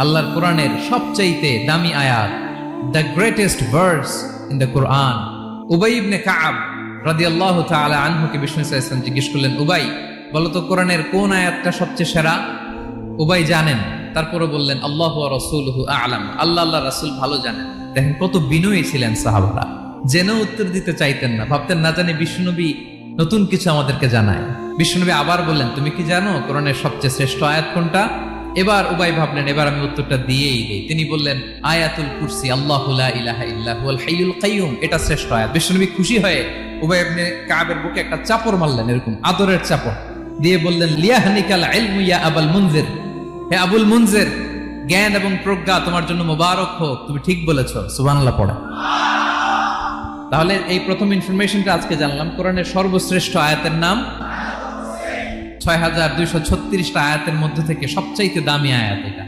আল্লাহর কোরআনের সবচাইতে দামি আয়াত, the greatest verse in the Quran. Ubai ibn Kaab রাদিয়াল্লাহু তাআলা আনহুকে বিষ্ণু সাল্লাল্লাহু আলাইহি ওয়াসাল্লাম জিজ্ঞেস করলেন, উবাই বলো তো কোরআনের কোন আয়াতটা সবচেয়ে সেরা? উবাই জানেন, তারপরে বললেন আল্লাহু ওয়া রাসূলুহু আ'লাম, আল্লাহ আল্লাহ রাসূল ভালো জানেন। দেখেন কত বিনয়ী ছিলেন সাহাবারা, জেনেও উত্তর দিতে চাইতেন না, ভাবতেন না জানি বিষ্ণুনবী নতুন কিছু আমাদেরকে জানায়। বিষ্ণুনবী আবার বললেন, তুমি কি জানো কোরআনের সবচেয়ে শ্রেষ্ঠ আয়াত কোনটা? এবার উবাই ভাবলেন এবার আমি উত্তরটা দিয়েই দেই। তিনি বললেন আয়াতুল কুরসি, আল্লাহু লা ইলাহা ইল্লা হুয়াল হাইয়ুল কাইয়ুম, এটা শ্রেষ্ঠ আয়াত। বিষ্ণুনবী খুশি হয়ে উবাই ইবনে কাবের বুকে একটা চাপড় মারলেন, এরকম আদরের চাপড় দিয়ে বললেন, লিয়াহনিকাল ইলমু ইয়া আবুল মুনজির, হে আবুল মুনজির, জ্ঞান এবং প্রজ্ঞা তোমার জন্য মোবারক হোক, তুমি ঠিক বলেছো। সুবহানাল্লাহ পড়ে। তাহলে এই প্রথম ইনফরমেশনটা আজকে জানলাম, কোরআনের সর্বশ্রেষ্ঠ আয়াতের নাম 6236টা আয়াতের মধ্যে থেকে সবচাইতে দামি আয়াত এটা।